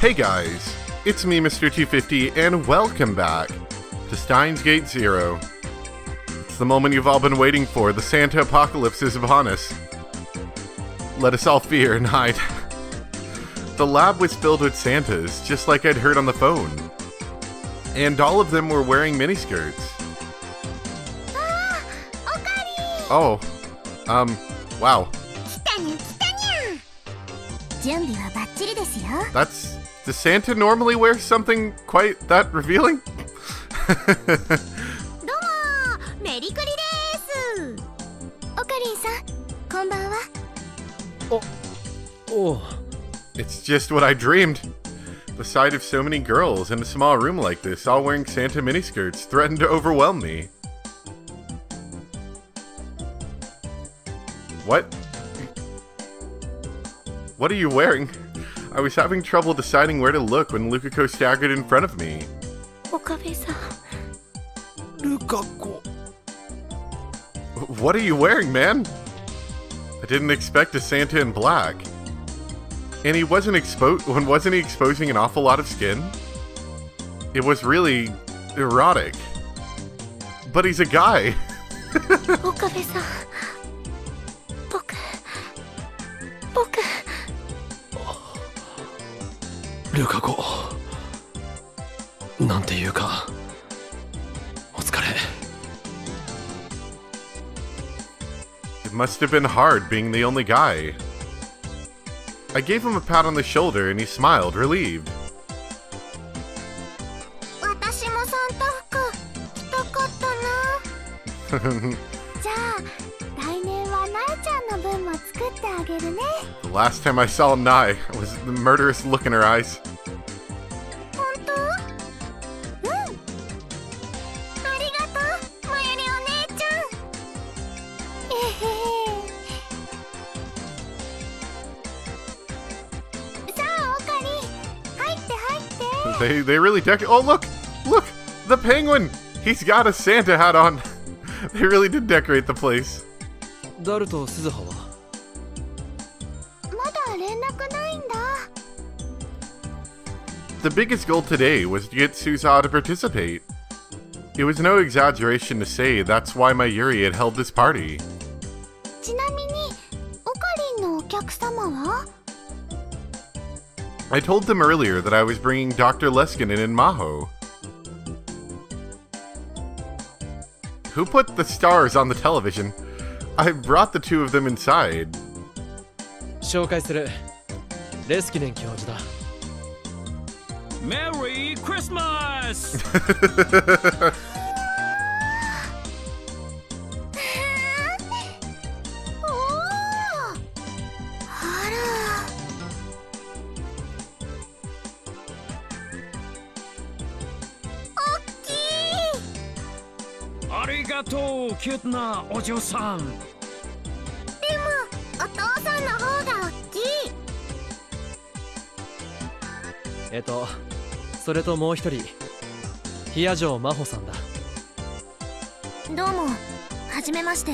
Hey guys, it's me Mr. 250 and welcome back to Steins Gate Zero. It's the moment you've all been waiting for. The Santa apocalypse is upon us. Let us all fear and hide. The lab was filled with Santas, just like I'd heard on the phone. And all of them were wearing miniskirts. Oh, wow. Does Santa normally wear something quite that revealing? It's just what I dreamed. The sight of so many girls in a small room like this, all wearing Santa miniskirts, threatened to overwhelm me. What? What are you wearing? I was having trouble deciding where to look when Lukako staggered in front of me. Lukako. What are you wearing, man? I didn't expect a Santa in black. And he wasn't he exposing an awful lot of skin? It was really erotic. But he's a guy. Lukako. なんていうか、お疲れ。It must have been hard being the only guy. I gave him a pat on the shoulder and he smiled, relieved. The last time I saw Nai was the murderous look in her eyes. They really oh, look! Look! The penguin! He's got a Santa hat on. They really did decorate the place. ダルと鈴葉は The biggest goal today was to get Suzawa to participate. It was no exaggeration to say that's why my Yuri had held this party. I told them earlier that I was bringing Dr. Leskinen and Maho. Who put the stars on the television? I brought the two of them inside. 紹介する。レスキネン教授だ。Merry Christmas! Arigato, cute なお嬢さん。でも、お父さんの方が大きい。それともう一人、ヒア城真帆さんだ。どうも、はじめまして。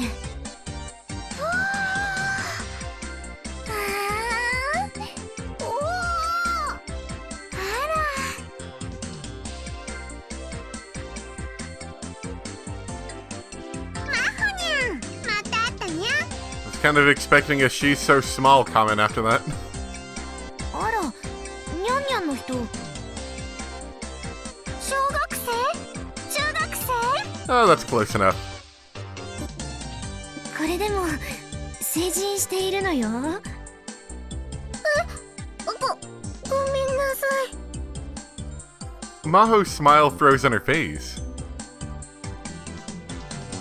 Kind of expecting a "she's so small" comment after that. あら、ニャンニャンの人。小学生？中学生？ Oh, that's close enough. これでも成人しているのよ。ごめんなさい。 Maho's smile froze on her face.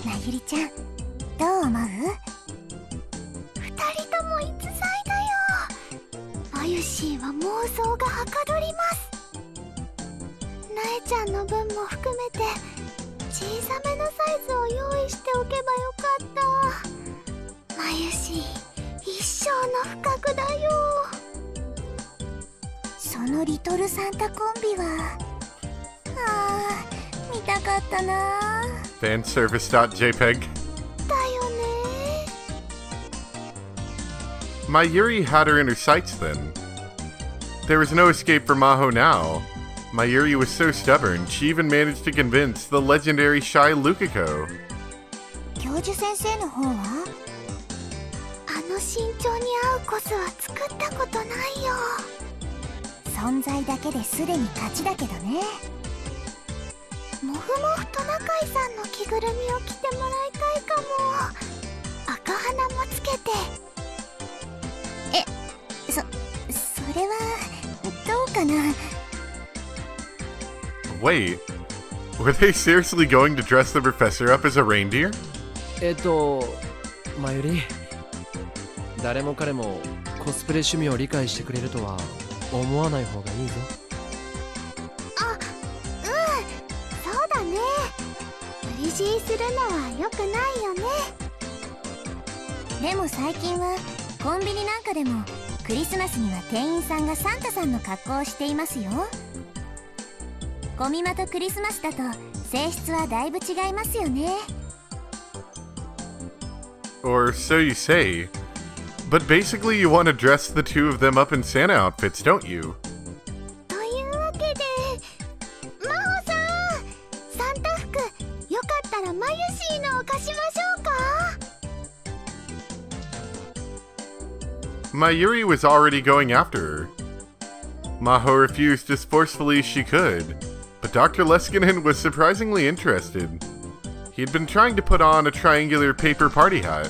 なゆりちゃん、どう思う？ユシーは妄想がはかどります。なえちゃんの分も含めて小さめのサイズを用意しておけばよかった。まゆし一生の不覚だよ。そのリトルサンタコンビは見たかったな。 Fanservice.jpeg. だよね。 My Yuri had her in her sights then. There was no escape for Maho now. Mayuri was so stubborn, she even managed to convince the legendary shy Lukiko. 教授先生の方はあの身長に合うコスは作ったことないよ。存在だけですでに勝ちだけどね。もふもふトナカイさんの着ぐるみを着てもらいたいかも。赤鼻もつけて。それはどうかな。 Wait, were they seriously going to dress the professor up as a reindeer? マユリ、誰も彼もコスプレ趣味を理解してくれるとは思わない方がいいぞ。あ、そうだね。無理強いするのは良くないよね。でも最近はコンビニなんかでもクリスマスには店員さんがサンタさんの格好をしていますよ。コミマとクリスマスだと性質はだいぶ違いますよね。 Or so you say. But basically you want to dress the two of them up in Santa outfits, don't you? というわけで、マホさん、サンタ服よかったらマユシーのを貸しましょうか。 Mayuri was already going after her. Maho refused as forcefully as she could, but Dr. Leskinen was surprisingly interested. He had been trying to put on a triangular paper party hat.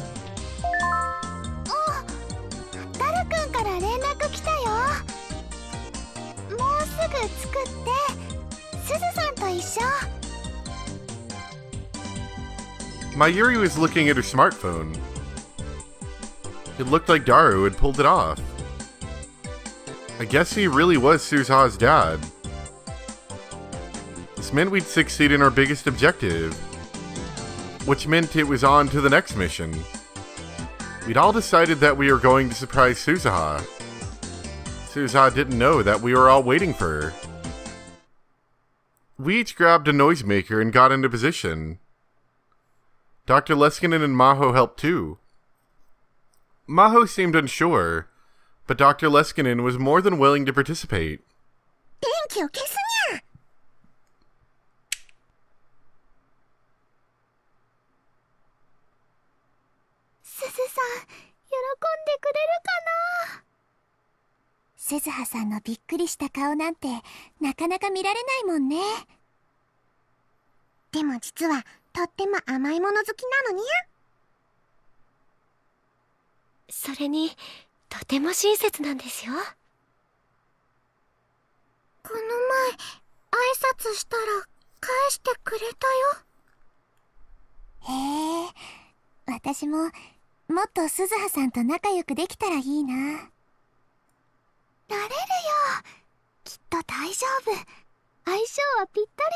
ダルくんから連絡来たよ。もうすぐ作ってすずさんと一緒。 Mayuri was looking at her smartphone. It looked like Daru had pulled it off. I guess he really was Suza's dad. This meant we'd succeed in our biggest objective, which meant it was on to the next mission. We'd all decided that we were going to surprise Suzaha. Suzaha didn't know that we were all waiting for her. We each grabbed a noisemaker and got into position. Dr. Leskinen and Maho helped too. Maho seemed unsure, but Dr. Leskinen was more than willing to participate. 電気を消すにゃ。すずさん、喜んでくれるかな。すずはさんのびっくりした顔なんてなかなか見られないもんね。でも実はとっても甘いもの好きなのにゃ。それにとても親切なんですよ。この前挨拶したら返してくれたよ。へえ、私ももっと鈴葉さんと仲良くできたらいいな。なれるよ。きっと大丈夫。相性はぴったり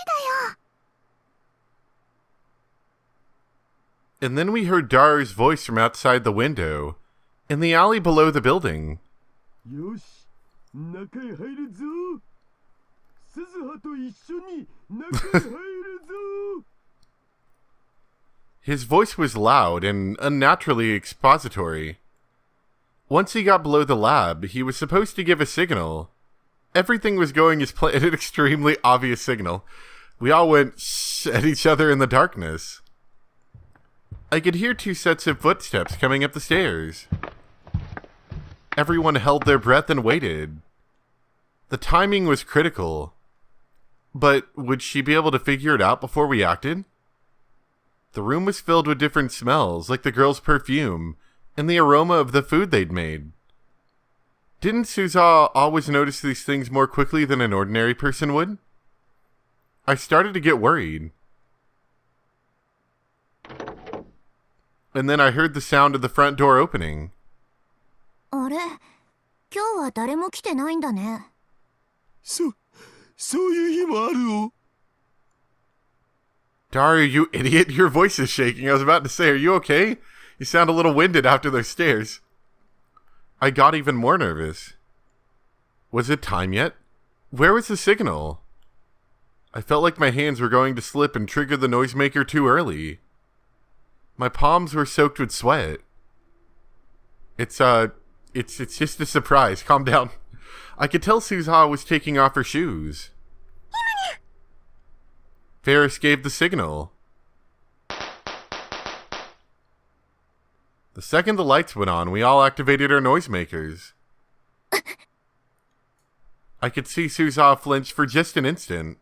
だよ。 And then we heard Daru's voice from outside the window, in the alley below the building. よし、中へ入るぞ。鈴葉と一緒に中へ入るぞ。His voice was loud and unnaturally expository. Once he got below the lab, he was supposed to give a signal. Everything was going as planned, an extremely obvious signal. We all went shh at each other in the darkness. I could hear two sets of footsteps coming up the stairs. Everyone held their breath and waited. The timing was critical. But would she be able to figure it out before we acted? The room was filled with different smells, like the girl's perfume, and the aroma of the food they'd made. Didn't Suza always notice these things more quickly than an ordinary person would? I started to get worried. And then I heard the sound of the front door opening. あれ、今日は誰も来てないんだね。そういう日もあるよ。Daru, you idiot, your voice is shaking. I was about to say, are you okay? You sound a little winded after those stairs. I got even more nervous. Was it time yet? Where was the signal? I felt like my hands were going to slip and trigger the noisemaker too early. My palms were soaked with sweat. It's just a surprise. Calm down. I could tell Suzuha was taking off her shoes. Ferris gave the signal. The second the lights went on, we all activated our noisemakers. I could see Suzuha flinch for just an instant.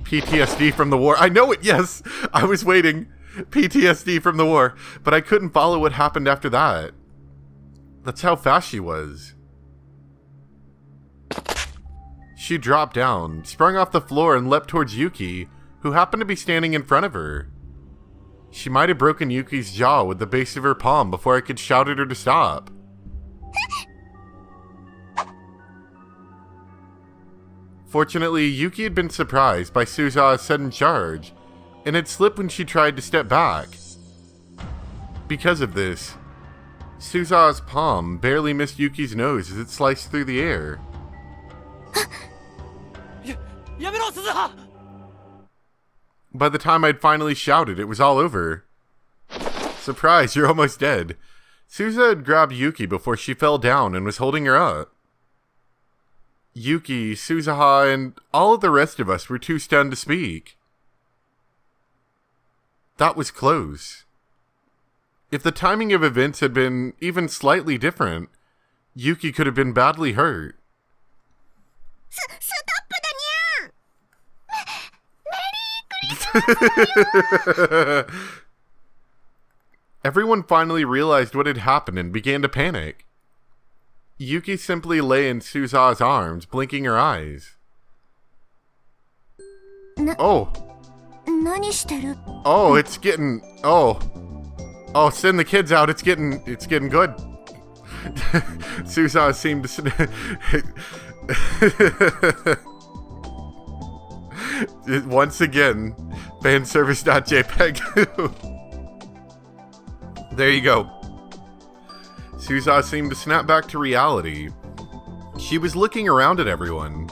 PTSD from the war. I know it, yes! I was waiting. PTSD from the war. But I couldn't follow what happened after that. That's how fast she was. She dropped down, sprung off the floor, and leapt towards Yuki, who happened to be standing in front of her. She might have broken Yuki's jaw with the base of her palm before I could shout at her to stop. Fortunately, Yuki had been surprised by Suzuha's sudden charge, and had slipped when she tried to step back. Because of this, Suzuha's palm barely missed Yuki's nose as it sliced through the air. やめろ鈴葉 By the time I'd finally shouted, it was all over. Surprise, you're almost dead. Suzuha had grabbed Yuki before she fell down and was holding her up. Yuki, Suzuha, and all of the rest of us were too stunned to speak. That was close. If the timing of events had been even slightly different, Yuki could have been badly hurt. Everyone finally realized what had happened and began to panic. Yuki simply lay in Suzuha's arms, blinking her eyes. Oh, it's getting... Oh, send the kids out, it's getting good. Suzuha seemed to... Once again, Fanservice.jpeg. There you go. Suzuha seemed to snap back to reality. She was looking around at everyone.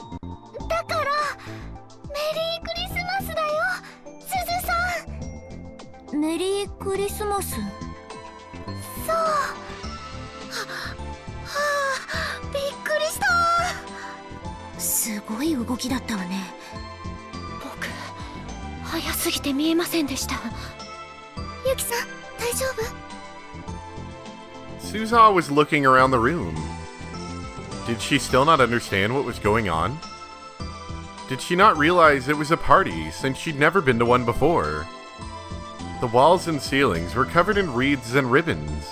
Merry Christmas. Suzuha was looking around the room. Did she still not understand what was going on? Did she not realize it was a party since she'd never been to one before? The walls and ceilings were covered in wreaths and ribbons.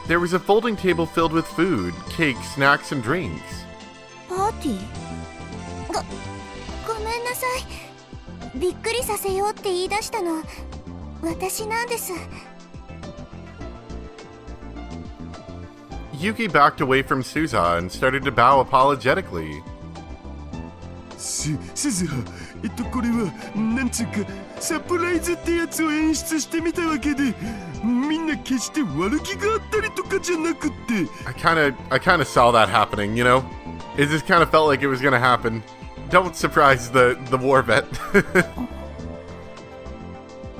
There was a folding table filled with food, cake, snacks, and drinks. Party? ごめんなさい。びっくりさせようって言い出したの私なんです。 Yuki backed away from Suzuha and started to bow apologetically. 鈴葉、これはなんつうかサプライズってやつを演出してみたわけで、みんな決して悪気があったりとかじゃなくって。I kind of saw that happening, you know? It just kind of felt like it was gonna happen. Don't surprise the war vet.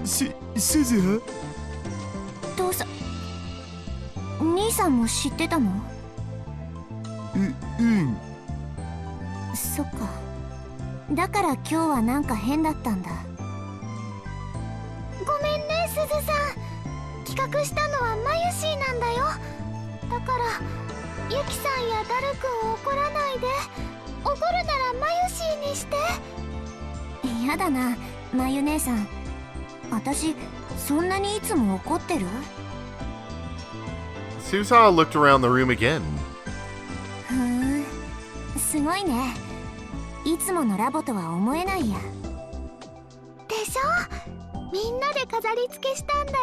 鈴葉、父さん、兄さんも知ってたの？うん。そっか。だから今日はなんか変だったんだ。ごめんね、すずさん。企画したのはマユシーなんだよ。だからユキさんやダルくんを怒らないで。怒るならマユシーにして。やだな、マユ姉さん。私そんなにいつも怒ってる？ Suzuha looked around the room again. ふーん、すごいね。いつものラボとは思えないや。でしょ？みんなで飾り付けしたんだよ。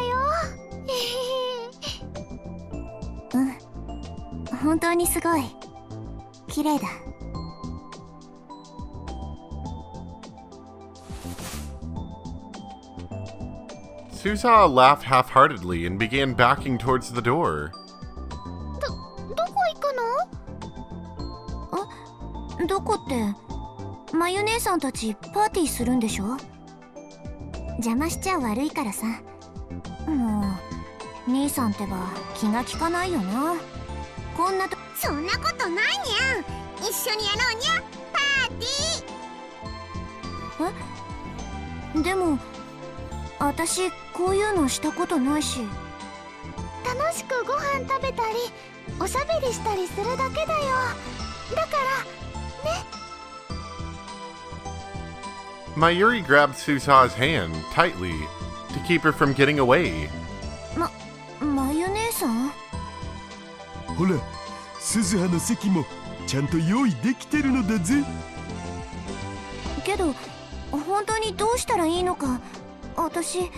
うん、本当にすごい。綺麗だ。Suzuha laughed half-heartedly and began backing towards the door. どこ行くの？どこって、マユ姉さんたちパーティーするんでしょ？邪魔しちゃ悪いからさ。もう兄さんってば気が利かないよな。こんなとそんなことないにゃん。一緒にやろうにゃ、パーティー。え、でも私こういうのしたことないし。楽しくご飯食べたりおしゃべりしたりするだけだよ。だからね。 Mayuri grabbed Suza's hand tightly to keep her from getting away. マユ姉さん。ほら、鈴葉の席もちゃんと用意できてるのだぜ。けど本当にどうしたらいいのか私。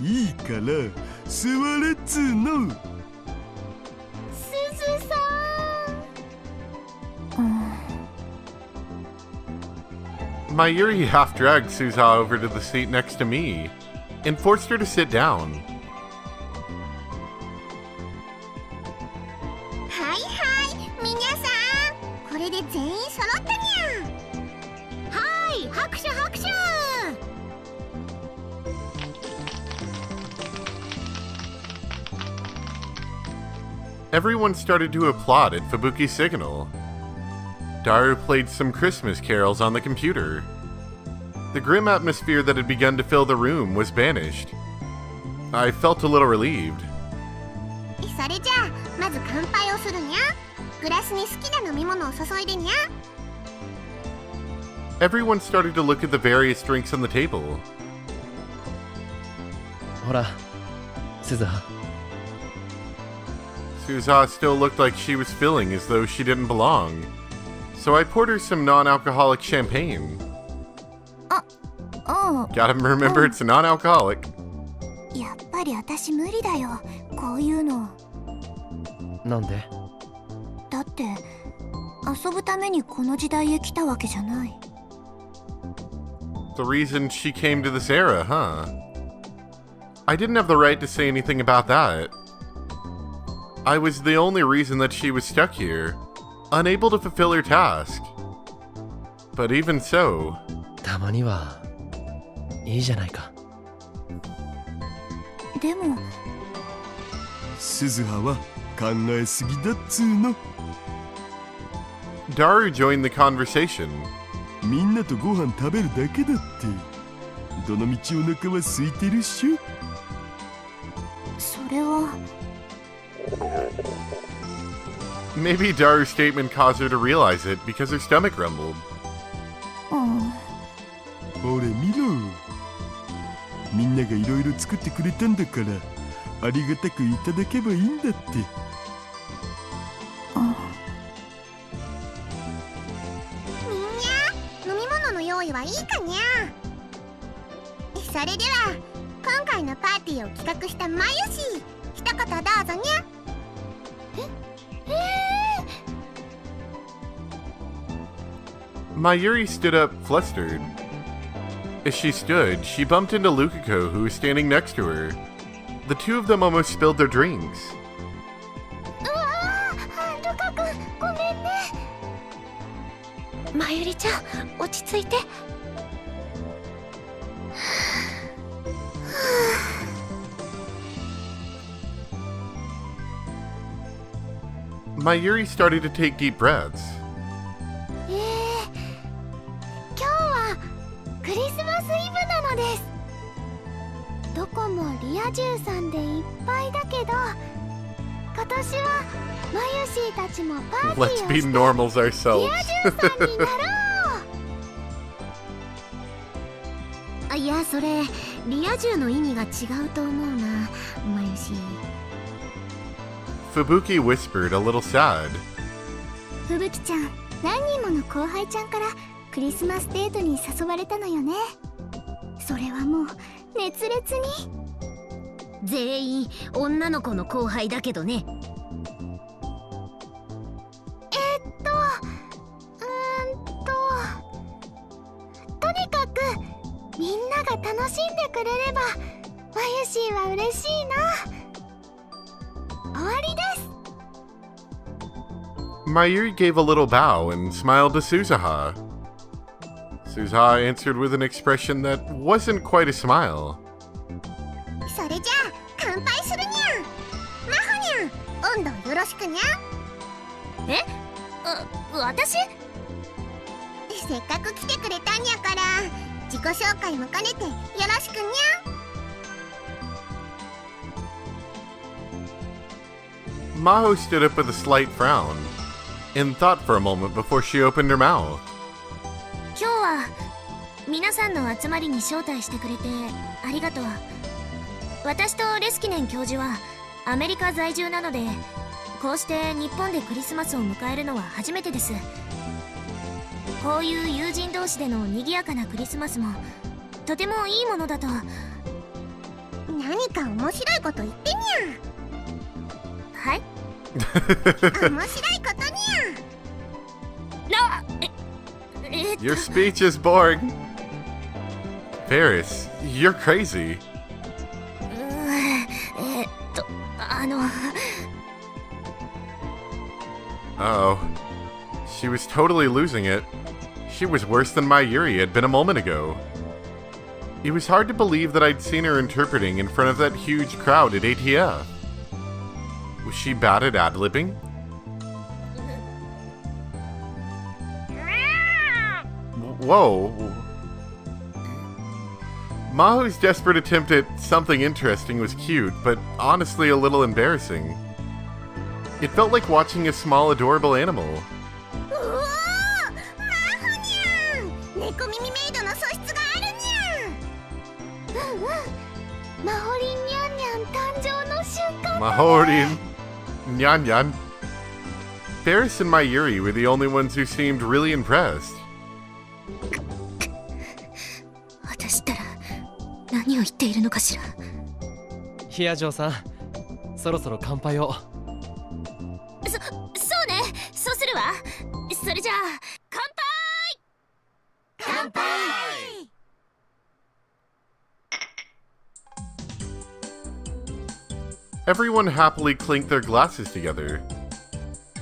いいから座れっつーの。鈴さん。Mayuri half dragged Suza over to the seat next to me and forced her to sit down. はいはい、皆さん、これで全員揃ったにゃ。はい、拍手拍手。Everyone started to applaud at Fubuki's signal. Daru played some Christmas carols on the computer. The grim atmosphere that had begun to fill the room was banished. I felt a little relieved. それじゃあまず乾杯をするにゃ。グラスに好きな飲み物を注いでにゃ。 Everyone started to look at the various drinks on the table. ほら、鈴葉。Suza still looked like she was feeling as though she didn't belong, so I poured her some non-alcoholic champagne. ああ、 Gotta remember it's non-alcoholic. やっぱり私無理だよ、こういうの。なんで？だって遊ぶためにこの時代へ来たわけじゃない。 The reason she came to this era, huh? I didn't have the right to say anything about that. I was the only reason that she was stuck here, unable to fulfill her task. But even so... たまにはいいじゃないか。でも鈴葉は考えすぎだっつーの。 Daru joined the conversation. みんなとご飯食べるだけだって。どのみちお腹は空いてるっしょ。それは。 Maybe Daru's statement caused her to realize it because her stomach rumbled. ほれ見ろ。みんながいろいろ作ってくれたんだから、ありがたくいただけばいいんだって。みんな飲み物の用意はいいかにゃ。それでは今回のパーティーを企画したまゆし、一言どうぞにゃ。Mayuri stood up, flustered. As she stood, she bumped into Lukiko, who was standing next to her. The two of them almost spilled their drinks. うわー、ルカ君ごめんね。まゆりちゃん落ち着いて。Mayuri started to take deep breaths. 今日はクリスマスイブなのです。どこもリア充さんでいっぱいだけど、今年はマユシーたちもパーティーを Let's して be normals リ ourselves. ア充さんになろう。いや、それリア充の意味が違うと思うな、マユシー。 Fubuki whispered, a little sad. ふぶきちゃん、何人もの後輩ちゃんからクリスマスデートに誘われたのよね。それはもう熱烈に。全員女の子の後輩だけどね。とにかくみんなが楽しんでくれればマユシーは嬉しいな。終わりです。 Mayuri gave a little bow and smiled to Suzaha. Suzaha answered with an expression that wasn't quite a smile. それじゃあ乾杯するにゃん。マホにゃん、温度よろしくにゃ。え、私？せっかく来てくれたんやから自己紹介も兼ねてよろしくにゃ。Maho stood up with a slight frown and thought for a moment before she opened her mouth. 今日は皆さんの集まりに招待してくれてありがとう。私とレスキネン教授はアメリカ在住なので、こうして日本でクリスマスを迎えるのは初めてです。こういう友人同士での賑やかなクリスマスもとてもいいものだと。何か面白いこと言ってにはい。ゃ。面白いことにゃ。Your speech is boring. Ferris, you're crazy. Uh-oh. She was totally losing it. She was worse than my Yuri had been a moment ago. It was hard to believe that I'd seen her interpreting in front of that huge crowd at ATF. Was she bad at ad-libbing? Whoa. Maho's desperate attempt at something interesting was cute, but honestly a little embarrassing. It felt like watching a small, adorable animal. うおー、マホにゃん。猫耳メイドの素質があるにゃん。マホリンニャンニャン誕生の瞬間。 Mahorin. Nyan Nyan. Ferris and Mayuri were the only ones who seemed really impressed. 私ったら何を言っているのかしら。ヒヤジョーさん、そろそろ乾杯を。そうね、そうするわ。それじゃあ乾杯。乾杯。Everyone happily clinked their glasses together.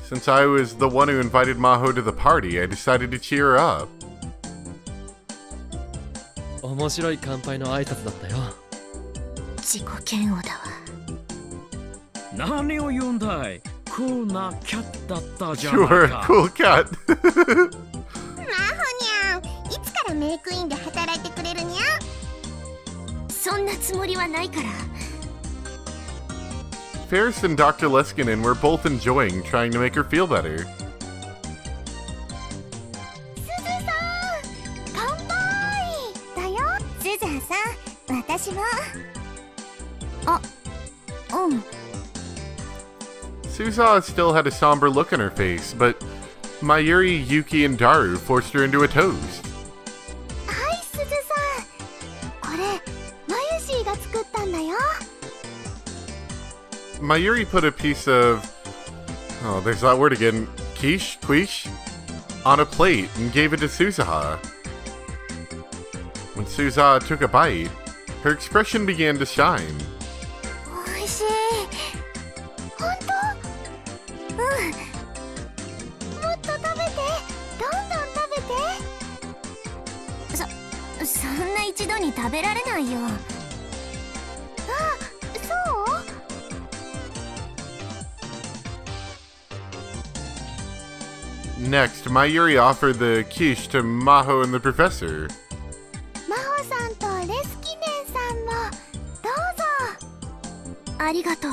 Since I was the one who invited Maho to the party, I decided to cheer her up. 面白い乾杯の挨拶だったよ。自己嫌悪だわ。何を言うんだい。クールなキャットだったじゃ You ない were a か。cool cat. マホにゃん、いつからメイクインで働いてくれるにゃ。そんなつもりはないから。Ferris and Dr. Leskinen were both enjoying trying to make her feel better. すずさん、乾杯だよ。すずさん、私も。あ、うん。 Suza still had a somber look on her face, but Mayuri, Yuki, and Daru forced her into a toast. はい、すずさん。これ、マユシーが作ったんだよ。 Mayuri put a piece of, oh, there's that word again, quiche, on a plate and gave it to Suzaha. When Suzaha took a bite, her expression began to shine. おいしい。本当？うん。もっと食べて。どんどん食べて。そんな一度に食べられないよ。あ、そう？ Next, Mayuri offered the quiche to Maho and the professor. マホさんとレスキネンさんもどうぞ。ありがとう。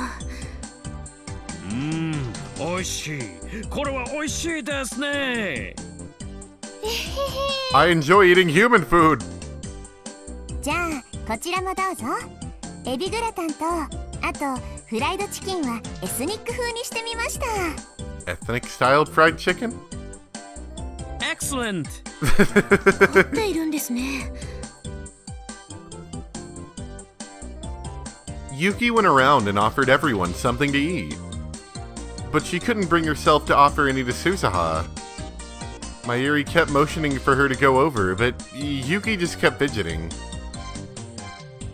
おいしい。これはおいしいですね。I enjoy eating human food. じゃあこちらもどうぞ。エビグラタンとあとフライドチキンはエスニック風にしてみました。 Ethnic styled fried chicken? Excellent. 凝っているんですね。 Yuki went around and offered everyone something to eat. But she couldn't bring herself to offer any to Suzaha. Mayuri kept motioning for her to go over, but Yuki just kept fidgeting.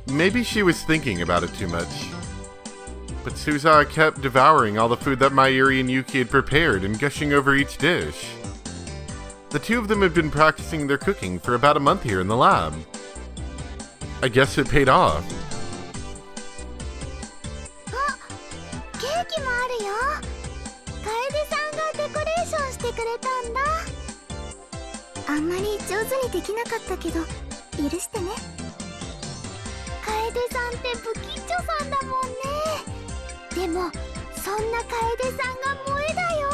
Maybe she was thinking about it too much. But Suzaha kept devouring all the food that Mayuri and Yuki had prepared and gushing over each dish. The two of them had been practicing their cooking for about a month here in the lab. I guess it paid off. ケーキもあるよ。あんまり上手にできなかったけど許してね。楓さんって不吉祥さんだもんね。でもそんな楓さんが萌えだよ。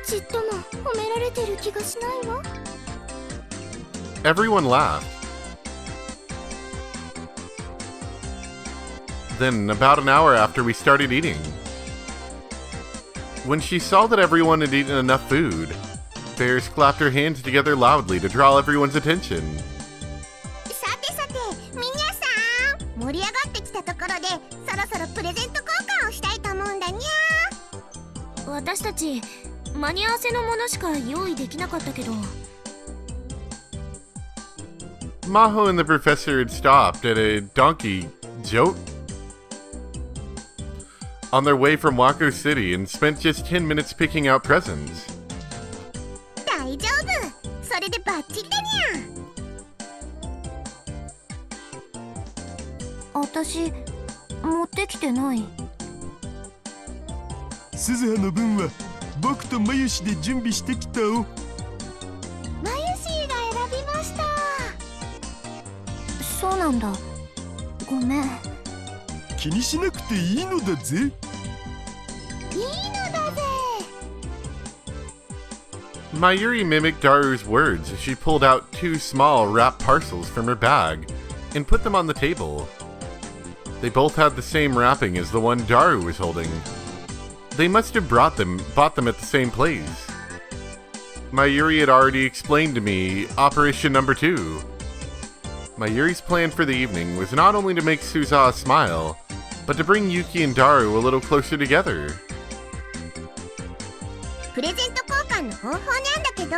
ちっとも褒められてる気がしないわ。 Everyone laughed. Then, about an hour after we started eating, when she saw that everyone had eaten enough food, Ferris clapped her hands together loudly to draw everyone's attention. さてさて皆さん、盛り上がってきたところでそろそろプレゼント交換をしたいと思うんだにゃ。私たち間に合わせのものしか用意できなかったけど。 Maho and the professor had stopped at a donkey jote on their way from Wako City and spent just 10 minutes picking out presents. 大丈夫、それでバッチリだにゃ。私持ってきてない。鈴葉の分は僕とマユシで準備してきたお。マユシーが選びました。そうなんだ。ごめん。気にしなくていいのだぜ。いいのだぜ。 Mayuri mimicked Daru's words as she pulled out 2 small wrapped parcels from her bag and put them on the table. They both had the same wrapping as the one Daru was holding. They must have bought them at the same place. Mayuri had already explained to me Operation Number 2. Mayuri's plan for the evening was not only to make Suzawa smile, but to bring Yuki and Daru a little closer together. プレゼント交換の方法なんだけど、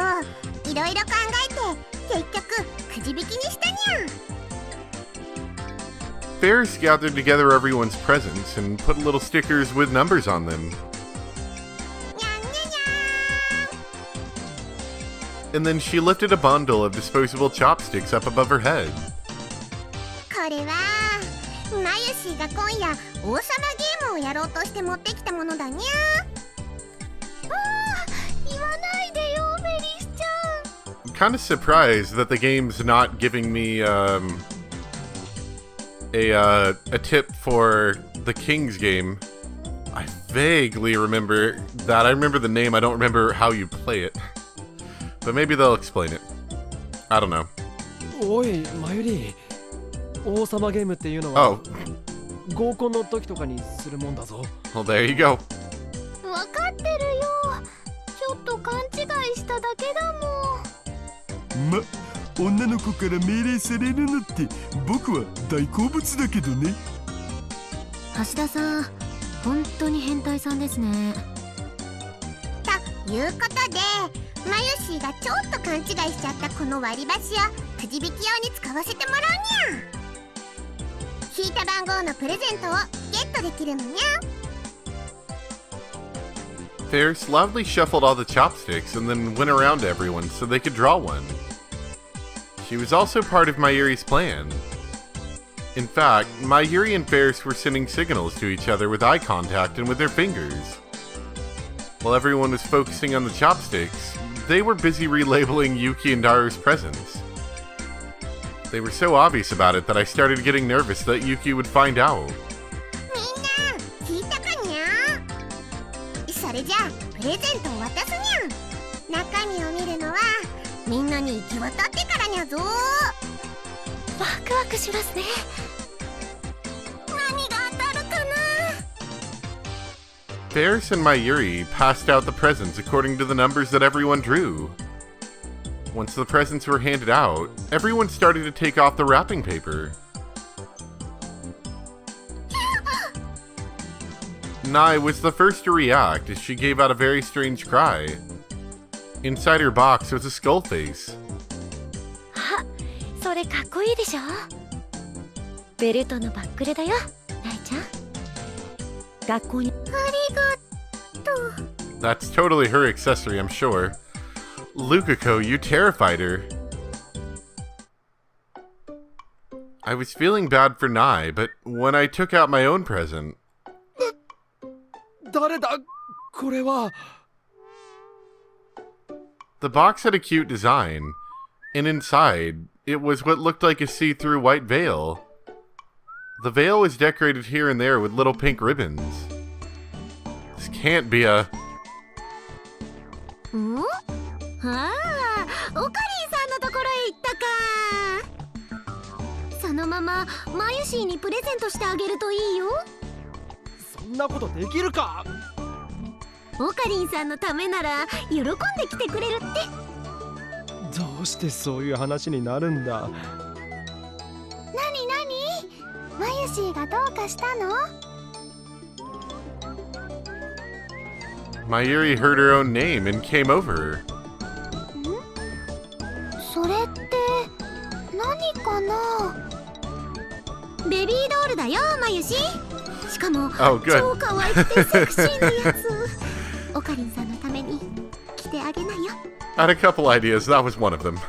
いろいろ考えて結局くじ引きにしたにゃ。 Ferris gathered together everyone's presents and put little stickers with numbers on them. にゃんにゃにゃん。 And then she lifted a bundle of disposable chopsticks up above her head. これはマユシーが今夜王様ゲームをやろうとして持ってきたものだにゃ。言わないでよメリスちゃん。 I'm kind of surprised that the game's not giving me a tip for the King's game. I vaguely remember that. I remember the name. I don't remember how you play it. But maybe they'll explain it. I don't know. おいマユリ、王様ゲームっていうのは Oh, 合コンの時とかにするもんだぞ。 well, there you go. わかってるよ。ちょっと勘違いしただけだもん。女の子から命令されるのって僕は大好物だけどね。橋田さん、本当に変態さんですね。ということでマユシーがちょっと勘違いしちゃったこの割り箸をくじ引き用に使わせてもらうにゃ。引いた番号のプレゼントをゲットできるのにゃ。 Ferris loudly shuffled all the chopsticks and then went around to everyone so they could draw one. She was also part of Mayuri's plan. In fact, Mayuri and Ferris were sending signals to each other with eye contact and with their fingers. While everyone was focusing on the chopsticks, they were busy relabeling Yuki and Daru's presents. They were so obvious about it that I started getting nervous that Yuki would find out. みんな聞いたかにゃ。それじゃあプレゼントを渡すにゃ。中身を見るのはみんなに行き渡ってからにゃぞ。ワクワクしますね。何が当たるかな。 Ferris and Mayuri passed out the presents according to the numbers that everyone drew. Once the presents were handed out, everyone started to take off the wrapping paper. Nai was the first to react as she gave out a very strange cry. Inside her box was a skull face. それかっこいいでしょ。ベルトのバックルだよ、ナイちゃん。学校に。ありがとう。 That's totally her accessory, I'm sure. Lukako, you terrified her. I was feeling bad for Nai, but when I took out my own present... 誰だこれは。The box had a cute design, and inside, it was what looked like a see-through white veil. The veil was decorated here and there with little pink ribbons. This can't be a... ん？ああ、オカリンさんのところへ行ったか。そのままマユシーにプレゼントしてあげるといいよ。そんなことできるか。オカリンさんのためなら喜んで来てくれるって。どうしてそういう話になるんだ。なになに？マユシーがどうかしたの？ Mayuri heard her own name and came over. それって何かな？ベビードールだよ、マユシ。しかも、Oh, good. 超可愛くてセクシーなやつ。オカリンさんのために着てあげなよ。I had a couple ideas, that was one of them.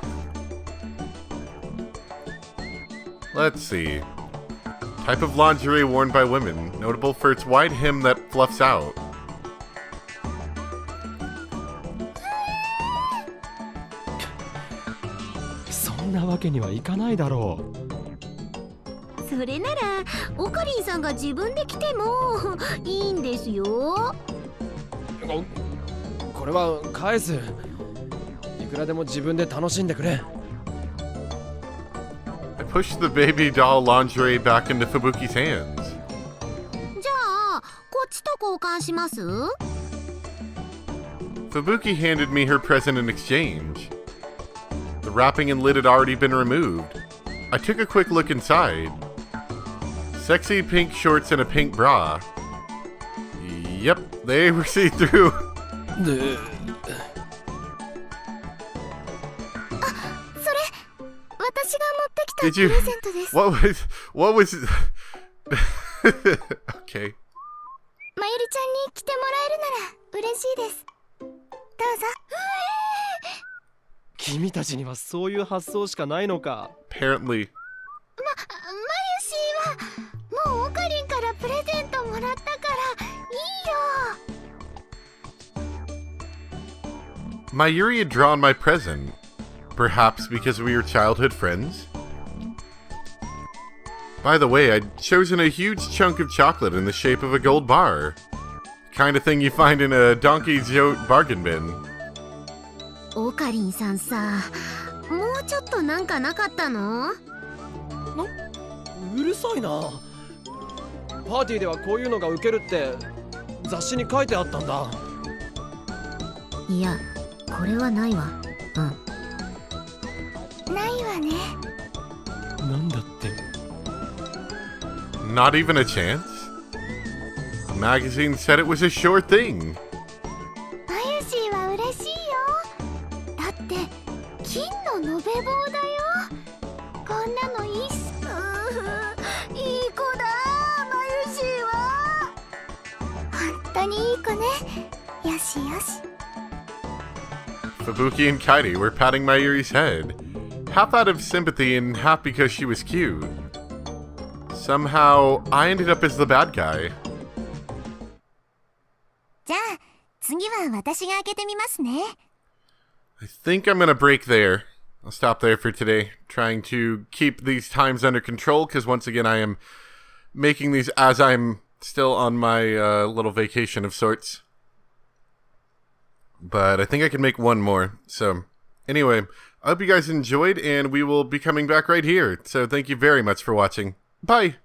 Let's see. Type of lingerie worn by women, notable for its wide hem that fluffs out. そんなわけにはいかないだろう。それならオカリンさんが自分で着てもいいんですよ。これは返す。いくらでも自分で楽しんでくれ。I pushed the baby doll lingerie back into Fubuki's hands. じゃあこっちと交換します？ Fubuki handed me her present in exchange. The wrapping and lid had already been removed. I took a quick look inside. Sexy pink shorts and a pink bra. Yep, they were see-through. で、それ私が持ってきた Did プ you... レゼントです。 What was... Okay. まゆりちゃんに着てもらえるなら嬉しいです。どうぞ。君たちにはそういう発想しかないのか。Apparently. まゆしーはもうオカリンからプレゼントもらったからいいよ。 Mayuri had drawn my present. Perhaps because we were childhood friends? By the way, I'd chosen a huge chunk of chocolate in the shape of a gold bar. Kind of thing you find in a Donkey's Yote bargain bin. オカリンさんさ、もうちょっとなんかなかったの？うるさいな。パーティーではこういうのがウケるって雑誌に書いてあったんだ。いや、これはないわ。ないわね。なんだって。Not even a chance? The magazine said it was a sure thing. マユシーは嬉しいよ。だって金の延べ棒だよ。こんなのいいし。いい子だ、マユシーは。本当にいい子ね。よしよし。 Fubuki and Kairi were patting Mayuri's head, half out of sympathy and half because she was cute. Somehow, I ended up as the bad guy. じゃあ次は私が開けてみますね。 I think I'm gonna break there. I'll stop there for today, trying to keep these times under control, because once again I am making these as I'm still on my little vacation of sorts. But I think I can make one more. So, anyway, I hope you guys enjoyed, and we will be coming back right here. So thank you very much for watching. Bye!